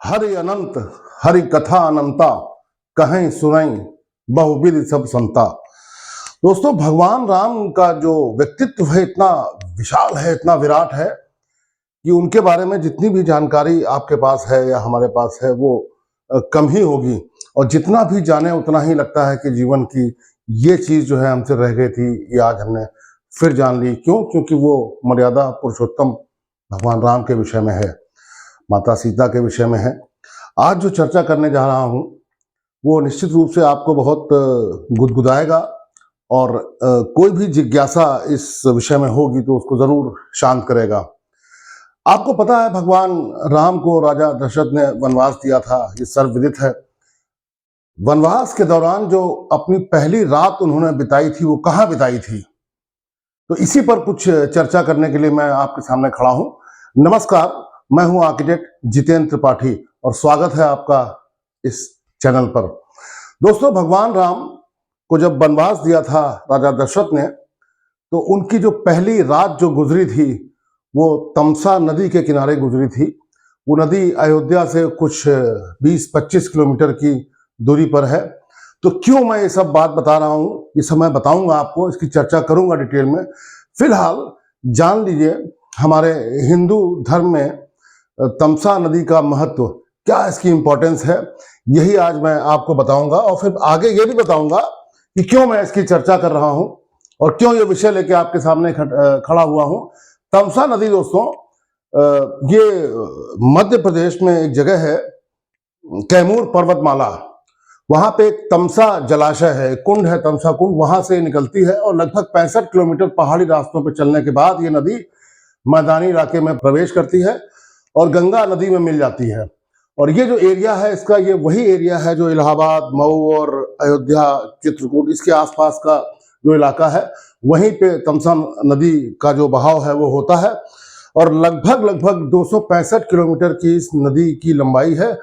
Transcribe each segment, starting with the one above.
हरि अनंत हरि कथा अनंता कहें सुनई बहुविध सब संता। दोस्तों, भगवान राम का जो व्यक्तित्व है इतना विशाल है, इतना विराट है कि उनके बारे में जितनी भी जानकारी आपके पास है या हमारे पास है वो कम ही होगी। और जितना भी जाने उतना ही लगता है कि जीवन की ये चीज जो है हमसे रह गई थी, ये आज हमने फिर जान ली। क्यों? क्योंकि वो मर्यादा पुरुषोत्तम भगवान राम के विषय में है, माता सीता के विषय में है। आज जो चर्चा करने जा रहा हूं वो निश्चित रूप से आपको बहुत गुदगुदाएगा और कोई भी जिज्ञासा इस विषय में होगी तो उसको जरूर शांत करेगा। आपको पता है, भगवान राम को राजा दशरथ ने वनवास दिया था, ये सर्वविदित है। वनवास के दौरान जो अपनी पहली रात उन्होंने बिताई थी वो कहाँ बिताई थी, तो इसी पर कुछ चर्चा करने के लिए मैं आपके सामने खड़ा हूं। नमस्कार, मैं हूं आर्किटेक्ट जितेंद्र त्रिपाठी और स्वागत है आपका इस चैनल पर। दोस्तों, भगवान राम को जब वनवास दिया था राजा दशरथ ने, तो उनकी जो पहली रात जो गुजरी थी वो तमसा नदी के किनारे गुजरी थी। वो नदी अयोध्या से कुछ 20-25 किलोमीटर की दूरी पर है। तो क्यों मैं ये सब बात बता रहा हूँ, ये सब मैं बताऊंगा आपको, इसकी चर्चा करूंगा डिटेल में। फिलहाल जान लीजिए हमारे हिंदू धर्म में तमसा नदी का महत्व क्या, इसकी इंपॉर्टेंस है, यही आज मैं आपको बताऊंगा। और फिर आगे ये भी बताऊंगा कि क्यों मैं इसकी चर्चा कर रहा हूं और क्यों ये विषय लेके आपके सामने खड़ा हुआ हूं। तमसा नदी दोस्तों, ये मध्य प्रदेश में एक जगह है, कैमूर पर्वतमाला, वहां पे एक तमसा जलाशय है, कुंड है, तमसा कुंड, वहां से निकलती है और लगभग 65 किलोमीटर पहाड़ी रास्तों पर चलने के बाद ये नदी मैदानी इलाके में प्रवेश करती है और गंगा नदी में मिल जाती है। और ये जो एरिया है इसका, ये वही एरिया है जो इलाहाबाद, मऊ और अयोध्या, चित्रकूट, इसके आसपास का जो इलाका है, वहीं पे तमसा नदी का जो बहाव है वो होता है। और लगभग 265 किलोमीटर की इस नदी की लंबाई है।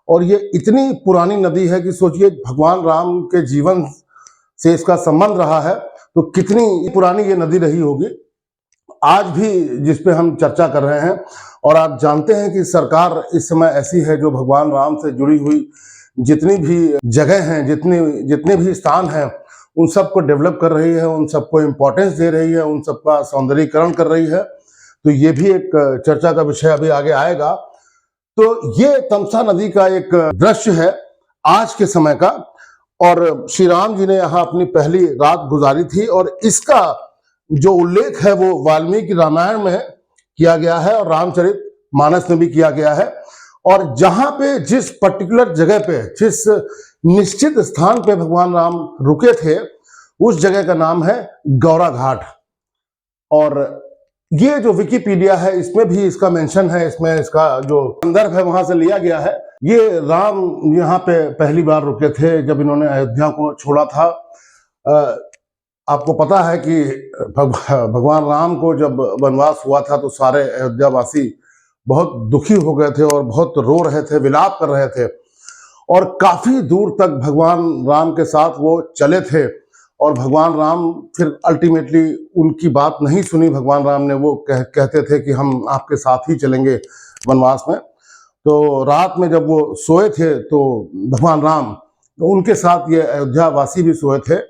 और ये इतनी पुरानी नदी है कि सोचिए, भगवान राम के जीवन से इसका संबंध रहा है तो कितनी पुरानी ये नदी रही होगी। आज भी जिस पे हम चर्चा कर रहे हैं, और आप जानते हैं कि सरकार इस समय ऐसी है जो भगवान राम से जुड़ी हुई जितनी भी जगह हैं, जितने भी स्थान हैं, उन सबको डेवलप कर रही है, उन सबको इम्पोर्टेंस दे रही है, उन सबका सौंदर्यीकरण कर रही है। तो ये भी एक चर्चा का विषय अभी आगे आएगा। तो ये तमसा नदी का एक दृश्य है आज के समय का, और श्री राम जी ने यहाँ अपनी पहली रात गुजारी थी। और इसका जो उल्लेख है वो वाल्मीकि रामायण में किया गया है और रामचरित मानस में भी किया गया है। और जहां पे जिस पर्टिकुलर जगह पे, जिस निश्चित स्थान पे भगवान राम रुके थे, उस जगह का नाम है गौरा घाट। और ये जो विकिपीडिया है इसमें भी इसका मेंशन है, इसमें इसका जो संदर्भ है वहां से लिया गया है। ये राम यहाँ पे पहली बार रुके थे जब इन्होंने अयोध्या को छोड़ा था। आपको पता है कि भगवान राम को जब वनवास हुआ था तो सारे अयोध्यावासी बहुत दुखी हो गए थे और बहुत रो रहे थे, विलाप कर रहे थे। और काफी दूर तक भगवान राम के साथ वो चले थे और भगवान राम फिर अल्टीमेटली उनकी बात नहीं सुनी। भगवान राम ने वो कहते थे कि हम आपके साथ ही चलेंगे वनवास में। तो रात में जब वो सोए थे तो भगवान राम, तो उनके साथ ये अयोध्यावासी भी सोए थे।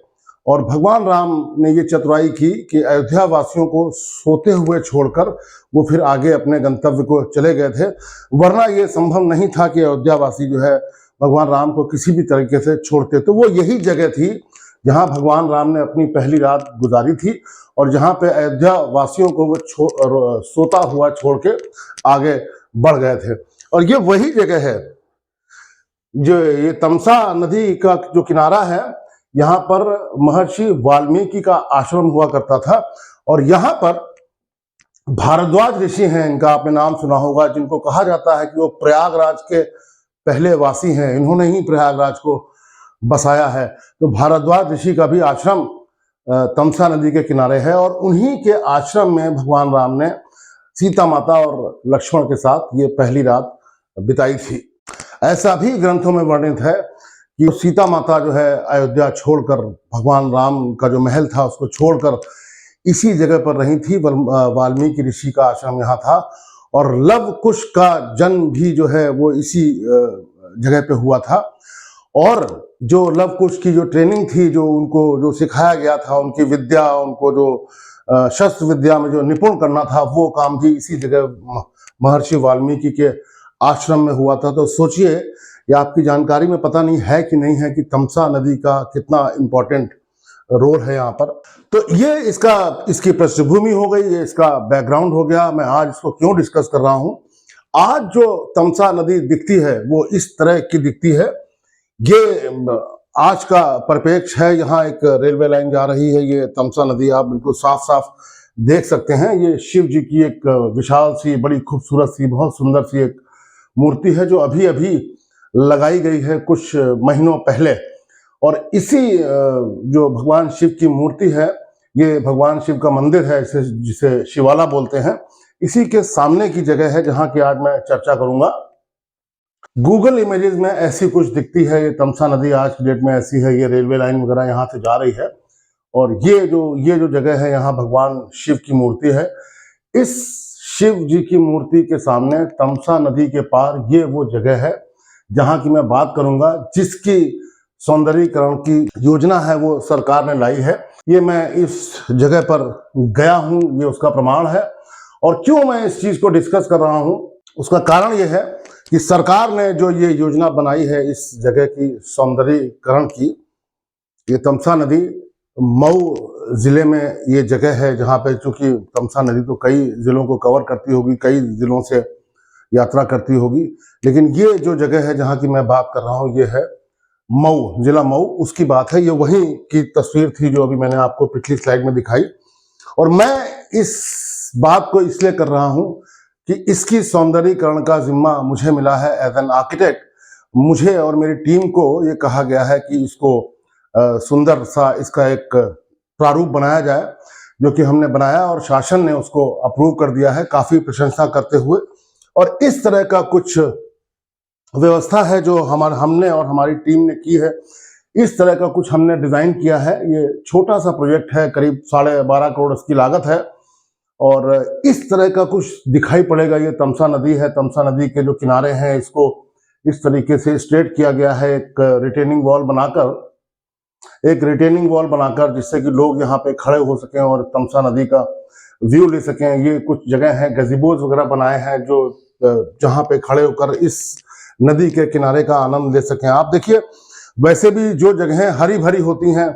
और भगवान राम ने ये चतुराई की कि अयोध्या वासियों को सोते हुए छोड़कर वो फिर आगे अपने गंतव्य को चले गए थे। वरना ये संभव नहीं था कि अयोध्या वासी जो है भगवान राम को किसी भी तरीके से छोड़ते। तो वो यही जगह थी जहां भगवान राम ने अपनी पहली रात गुजारी थी और जहां पे अयोध्या वासियों को वो सोता हुआ छोड़ के आगे बढ़ गए थे। और ये वही जगह है जो ये तमसा नदी का जो किनारा है, यहाँ पर महर्षि वाल्मीकि का आश्रम हुआ करता था। और यहाँ पर भारद्वाज ऋषि हैं, इनका आपने नाम सुना होगा, जिनको कहा जाता है कि वो प्रयागराज के पहले वासी हैं, इन्होंने ही प्रयागराज को बसाया है। तो भारद्वाज ऋषि का भी आश्रम तमसा नदी के किनारे है और उन्हीं के आश्रम में भगवान राम ने सीता माता और लक्ष्मण के साथ ये पहली रात बिताई थी। ऐसा भी ग्रंथों में वर्णित है कि सीता माता जो है अयोध्या छोड़कर, भगवान राम का जो महल था उसको छोड़कर इसी जगह पर रही थी। वाल्मीकि ऋषि का आश्रम यहाँ था और लव कुश का जन्म भी जो है वो इसी जगह पे हुआ था। और जो लव कुश की जो ट्रेनिंग थी, जो उनको जो सिखाया गया था, उनकी विद्या, उनको जो शस्त्र विद्या में जो निपुण करना था, वो काम भी इसी जगह महर्षि वाल्मीकि के आश्रम में हुआ था। तो सोचिए, ये आपकी जानकारी में पता नहीं है कि नहीं है कि तमसा नदी का कितना इम्पोर्टेंट रोल है यहाँ पर। तो ये इसकी पृष्ठभूमि हो गई, ये इसका बैकग्राउंड हो गया। मैं आज इसको क्यों डिस्कस कर रहा हूँ। आज जो तमसा नदी दिखती है वो इस तरह की दिखती है। ये आज का परिप्रेक्ष्य है। यहाँ एक रेलवे लाइन जा रही है, ये तमसा नदी आप बिल्कुल साफ साफ देख सकते हैं। ये शिव जी की एक विशाल सी, बड़ी खूबसूरत सी, बहुत सुंदर सी एक मूर्ति है, जो अभी अभी लगाई गई है कुछ महीनों पहले। और इसी जो भगवान शिव की मूर्ति है, ये भगवान शिव का मंदिर है, जिसे शिवाला बोलते हैं, इसी के सामने की जगह है जहां की आज मैं चर्चा करूंगा। गूगल इमेजेस में ऐसी कुछ दिखती है। ये तमसा नदी आज की डेट में ऐसी है। ये रेलवे लाइन वगैरह यहाँ से जा रही है और ये जो जगह है, यहाँ भगवान शिव की मूर्ति है। इस शिव जी की मूर्ति के सामने तमसा नदी के पार ये वो जगह है जहां की मैं बात करूंगा, जिसकी सौंदर्यीकरण की योजना है वो सरकार ने लाई है। ये मैं इस जगह पर गया हूं, ये उसका प्रमाण है। और क्यों मैं इस चीज को डिस्कस कर रहा हूं, उसका कारण ये है कि सरकार ने जो ये योजना बनाई है इस जगह की सौंदर्यीकरण की, ये तमसा नदी मऊ जिले में ये जगह है जहाँ पे, चूंकि तमसा नदी तो कई जिलों को कवर करती होगी, कई जिलों से यात्रा करती होगी, लेकिन ये जो जगह है जहाँ की मैं बात कर रहा हूँ, ये है मऊ, जिला मऊ। उसकी बात है। ये वहीं की तस्वीर थी जो अभी मैंने आपको पिछली स्लाइड में दिखाई। और मैं इस बात को इसलिए कर रहा हूँ कि इसकी सौंदर्यीकरण का जिम्मा मुझे मिला है एज एन आर्किटेक्ट। मुझे और मेरी टीम को ये कहा गया है कि इसको सुंदर सा इसका एक प्रारूप बनाया जाए, जो कि हमने बनाया और शासन ने उसको अप्रूव कर दिया है, काफी प्रशंसा करते हुए। और इस तरह का कुछ व्यवस्था है जो हमने और हमारी टीम ने की है। इस तरह का कुछ हमने डिजाइन किया है। ये छोटा सा प्रोजेक्ट है, करीब 12.5 करोड़ इसकी लागत है। और इस तरह का कुछ दिखाई पड़ेगा। ये तमसा नदी है, तमसा नदी के जो किनारे हैं, इसको इस तरीके से स्ट्रेट किया गया है, एक रिटेनिंग वॉल बनाकर, जिससे कि लोग यहाँ पे खड़े हो सकें और तमसा नदी का व्यू ले सकें। ये कुछ जगह है, गजीबोज वगैरह बनाए हैं जो जहाँ पे खड़े होकर इस नदी के किनारे का आनंद ले सकें। आप देखिए, वैसे भी जो जगहें हरी भरी होती हैं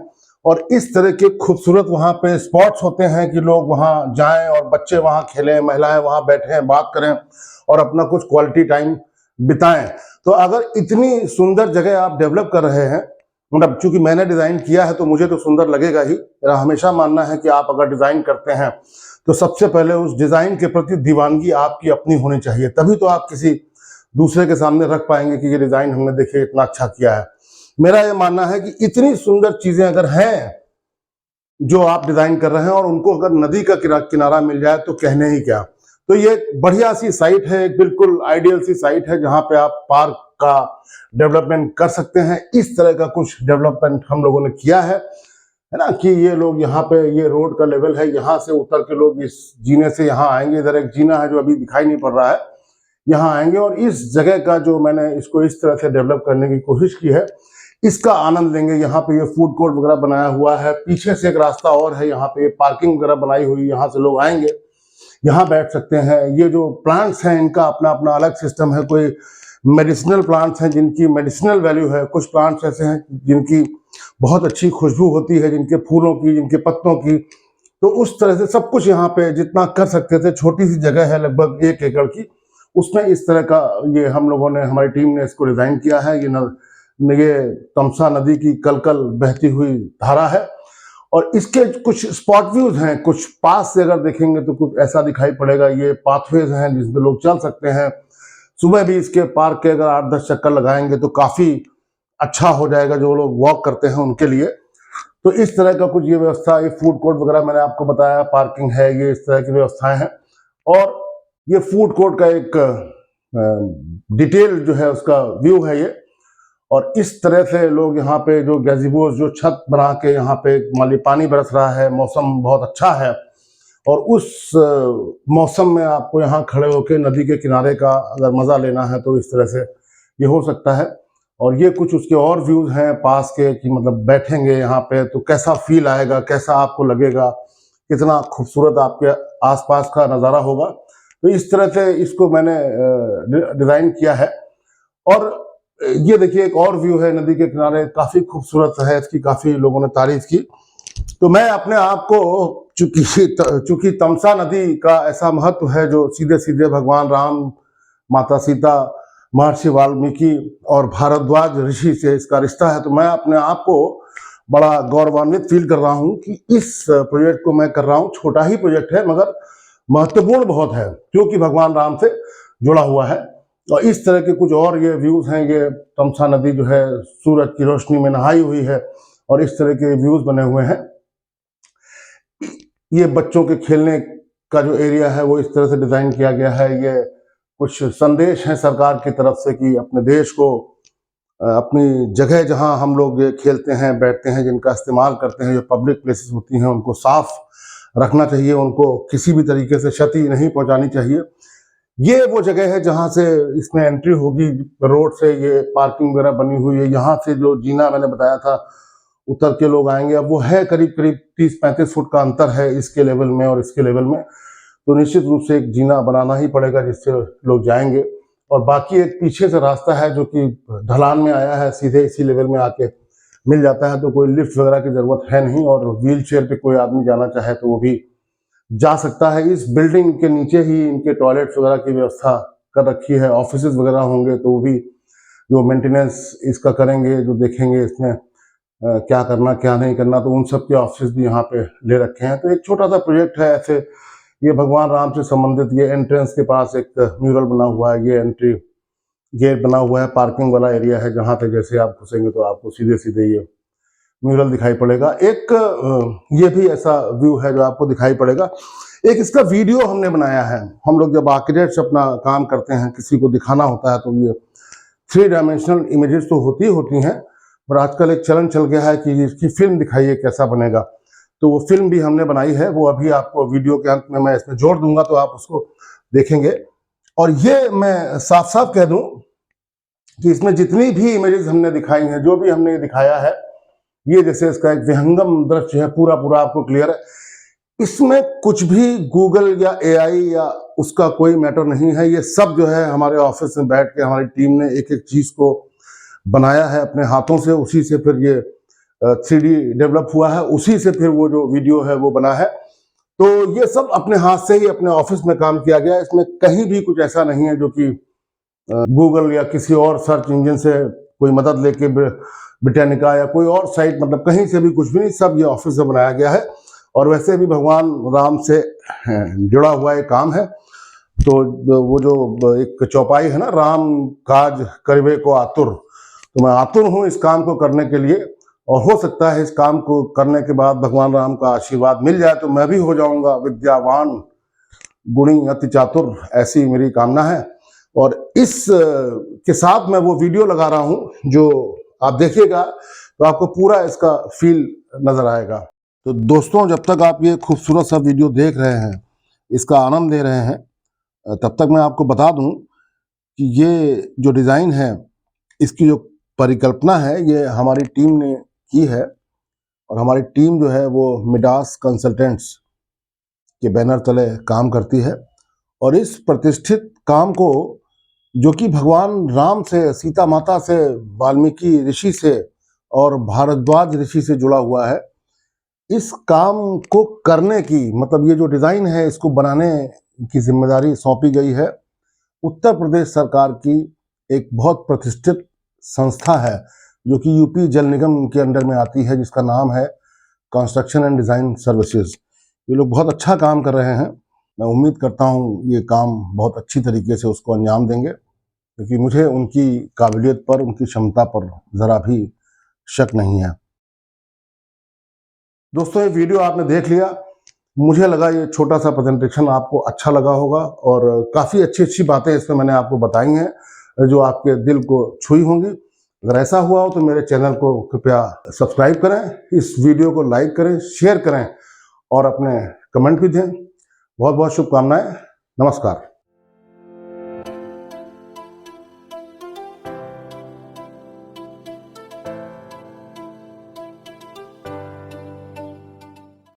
और इस तरह के खूबसूरत वहाँ पे स्पॉट्स होते हैं कि लोग वहाँ जाएं और बच्चे वहाँ खेलें, महिलाएं वहाँ बैठें, बात करें और अपना कुछ क्वालिटी टाइम बिताएं। तो अगर इतनी सुंदर जगह आप डेवलप कर रहे हैं, मतलब चूंकि मैंने डिजाइन किया है तो मुझे तो सुंदर लगेगा ही। मेरा हमेशा मानना है कि आप अगर डिजाइन करते हैं तो सबसे पहले उस डिजाइन के प्रति दीवानगी आपकी अपनी होनी चाहिए, तभी तो आप किसी दूसरे के सामने रख पाएंगे कि ये डिजाइन हमने देखिए इतना अच्छा किया है। मेरा ये मानना है कि इतनी सुंदर चीजें अगर हैं जो आप डिजाइन कर रहे हैं और उनको अगर नदी का किनारा मिल जाए तो कहने ही क्या। तो ये बढ़िया सी साइट है, एक बिल्कुल आइडियल सी साइट है जहां पे आप पार्क का डेवलपमेंट कर सकते हैं। इस तरह का कुछ डेवलपमेंट हम लोगों ने किया है ना, कि ये लोग यहाँ पे, ये रोड का लेवल है, यहाँ से उतर के लोग इस जीने से यहाँ आएंगे। इधर एक जीना है जो अभी दिखाई नहीं पड़ रहा है, यहाँ आएंगे और इस जगह का जो मैंने इसको इस तरह से डेवलप करने की कोशिश की है, इसका आनंद लेंगे। यहाँ पे ये फूड कोर्ट वगैरह बनाया हुआ है, पीछे से एक रास्ता और है, यहाँ पे पार्किंग वगैरह बनाई हुई, यहाँ से लोग आएंगे, यहाँ बैठ सकते हैं। ये जो प्लांट्स हैं, इनका अपना अपना अलग सिस्टम है। कोई मेडिसिनल प्लांट्स हैं जिनकी मेडिसिनल वैल्यू है, कुछ प्लांट्स ऐसे हैं जिनकी बहुत अच्छी खुशबू होती है, जिनके फूलों की, जिनके पत्तों की। तो उस तरह से सब कुछ यहाँ पे जितना कर सकते थे, छोटी सी जगह है लगभग 1 एकड़ की, उसमें इस तरह का ये हम लोगों ने, हमारी टीम ने इसको डिजाइन किया है। ये तमसा नदी की कलकल बहती हुई धारा है और इसके कुछ स्पॉट व्यूज हैं। कुछ पास से अगर देखेंगे तो कुछ ऐसा दिखाई पड़ेगा। ये पाथवेज हैं जिसमें लोग चल सकते हैं। सुबह भी इसके पार्क के अगर 8-10 चक्कर लगाएंगे तो काफी अच्छा हो जाएगा जो लोग वॉक करते हैं उनके लिए। तो इस तरह का कुछ ये व्यवस्था, ये फूड कोर्ट वगैरह मैंने आपको बताया, पार्किंग है, ये इस तरह की व्यवस्थाएं हैं। और ये फूड कोर्ट का एक डिटेल जो है उसका व्यू है ये। और इस तरह से लोग यहाँ पे जो गैजिबोस, जो छत बना के यहाँ पे मान ली पानी बरस रहा है, मौसम बहुत अच्छा है और उस मौसम में आपको यहाँ खड़े होकर नदी के किनारे का अगर मज़ा लेना है तो इस तरह से ये हो सकता है। और ये कुछ उसके और व्यूज़ हैं पास के कि मतलब बैठेंगे यहाँ पे तो कैसा फील आएगा, कैसा आपको लगेगा, कितना खूबसूरत आपके आसपास का नज़ारा होगा। तो इस तरह से इसको मैंने डिज़ाइन किया है। और ये देखिए एक और व्यू है नदी के किनारे, काफ़ी खूबसूरत है, इसकी काफ़ी लोगों ने तारीफ की। तो मैं अपने आप को, चूंकि तमसा नदी का ऐसा महत्व है जो सीधे सीधे भगवान राम, माता सीता, महर्षि वाल्मीकि और भारद्वाज ऋषि से इसका रिश्ता है, तो मैं अपने आप को बड़ा गौरवान्वित फील कर रहा हूं कि इस प्रोजेक्ट को मैं कर रहा हूं। छोटा ही प्रोजेक्ट है मगर महत्वपूर्ण बहुत है क्योंकि भगवान राम से जुड़ा हुआ है। और इस तरह के कुछ और ये व्यूज हैं। ये तमसा नदी जो है सूरज की रोशनी में नहाई हुई है और इस तरह के व्यूज बने हुए हैं। ये बच्चों के खेलने का जो एरिया है वो इस तरह से डिजाइन किया गया है। ये कुछ संदेश हैं सरकार की तरफ से कि अपने देश को, अपनी जगह जहां हम लोग खेलते हैं, बैठते हैं, जिनका इस्तेमाल करते हैं, जो पब्लिक प्लेसेस होती हैं, उनको साफ रखना चाहिए, उनको किसी भी तरीके से क्षति नहीं पहुंचानी चाहिए। ये वो जगह है जहां से इसमें एंट्री होगी रोड से। ये पार्किंग वगैरह बनी हुई है। यहाँ से जो जीना मैंने बताया था उतर के लोग आएंगे, अब वो है करीब करीब 30-35 फुट का अंतर है इसके लेवल में और इसके लेवल में। तो निश्चित रूप से एक जीना बनाना ही पड़ेगा जिससे लोग जाएंगे। और बाकी एक पीछे से रास्ता है जो कि ढलान में आया है, सीधे इसी लेवल में आके मिल जाता है, तो कोई लिफ्ट वगैरह की जरूरत है नहीं। और व्हील चेयर पे कोई आदमी जाना चाहे तो वो भी जा सकता है। इस बिल्डिंग के नीचे ही इनके टॉयलेट्स वगैरह की व्यवस्था कर रखी है। ऑफिसेज वगैरह होंगे तो वो भी जो मेंटेनेंस इसका करेंगे, जो देखेंगे इसमें क्या करना क्या नहीं करना, तो उन सब के ऑफिस भी यहाँ पे ले रखे हैं। तो एक छोटा सा प्रोजेक्ट है ऐसे। ये भगवान राम से संबंधित, ये एंट्रेंस के पास एक म्यूरल बना हुआ है, ये एंट्री गेट बना हुआ है, पार्किंग वाला एरिया है जहाँ पे जैसे आप घुसेंगे तो आपको सीधे सीधे ये म्यूरल दिखाई पड़ेगा। एक ये भी ऐसा व्यू है जो आपको दिखाई पड़ेगा। एक इसका वीडियो हमने बनाया है। हम लोग जब आर्किटेक्ट्स अपना काम करते हैं, किसी को दिखाना होता है, तो ये 3 डायमेंशनल इमेजेस तो होती हैं, पर आजकल एक चलन चल गया है कि इसकी फिल्म दिखाइए कैसा बनेगा। तो वो फिल्म भी हमने बनाई है, वो अभी आपको वीडियो के अंत में मैं इसमें जोड़ दूंगा तो आप उसको देखेंगे। और ये मैं साफ साफ कह दूं कि इसमें जितनी भी इमेजेस हमने दिखाई हैं, जो भी हमने दिखाया है, ये जैसे इसका एक विहंगम दृश्य है, पूरा पूरा आपको क्लियर है। इसमें कुछ भी गूगल या एआई या उसका कोई मैटर नहीं है। ये सब जो है हमारे ऑफिस में बैठ के हमारी टीम ने एक एक चीज को बनाया है अपने हाथों से। उसी से फिर ये 3D डेवलप हुआ है, उसी से फिर वो जो वीडियो है वो बना है। तो ये सब अपने हाथ से ही अपने ऑफिस में काम किया गया। इसमें कहीं भी कुछ ऐसा नहीं है जो कि गूगल या किसी और सर्च इंजन से कोई मदद लेके, ब्रिटानिका या कोई और साइट, मतलब कहीं से भी कुछ भी नहीं, सब ये ऑफिस से बनाया गया है। और वैसे भी भगवान राम से जुड़ा हुआ एक काम है। तो वो जो एक चौपाई है ना, राम काज करिबे को आतुर, तो मैं आतुर हूँ इस काम को करने के लिए। और हो सकता है इस काम को करने के बाद भगवान राम का आशीर्वाद मिल जाए तो मैं भी हो जाऊंगा विद्यावान, गुणी, अति चातुर, ऐसी मेरी कामना है। और इस के साथ मैं वो वीडियो लगा रहा हूं जो आप देखिएगा तो आपको पूरा इसका फील नजर आएगा। तो दोस्तों, जब तक आप ये खूबसूरत सा वीडियो देख रहे हैं, इसका आनंद ले रहे हैं, तब तक मैं आपको बता दूं कि ये जो डिज़ाइन है, इसकी जो परिकल्पना है, ये हमारी टीम ने की है। और हमारी टीम जो है वो मिडास कंसल्टेंट्स के बैनर तले काम करती है। और इस प्रतिष्ठित काम को, जो कि भगवान राम से, सीता माता से, वाल्मीकि ऋषि से और भारद्वाज ऋषि से जुड़ा हुआ है, इस काम को करने की, मतलब ये जो डिज़ाइन है इसको बनाने की जिम्मेदारी सौंपी गई है उत्तर प्रदेश सरकार की एक बहुत प्रतिष्ठित संस्था है जो कि यूपी जल निगम के अंडर में आती है, जिसका नाम है कंस्ट्रक्शन एंड डिज़ाइन सर्विसेज। ये लोग बहुत अच्छा काम कर रहे हैं। मैं उम्मीद करता हूँ ये काम बहुत अच्छी तरीके से उसको अंजाम देंगे, क्योंकि मुझे उनकी काबिलियत पर, उनकी क्षमता पर ज़रा भी शक नहीं है। दोस्तों, ये वीडियो आपने देख लिया। मुझे लगा ये छोटा सा प्रेजेंटेशन आपको अच्छा लगा होगा और काफ़ी अच्छी अच्छी बातें इसमें मैंने आपको बताई हैं जो आपके दिल को छुई होंगी। अगर ऐसा हुआ हो तो मेरे चैनल को कृपया सब्सक्राइब करें, इस वीडियो को लाइक करें, शेयर करें और अपने कमेंट भी दें। बहुत बहुत शुभकामनाएं। नमस्कार।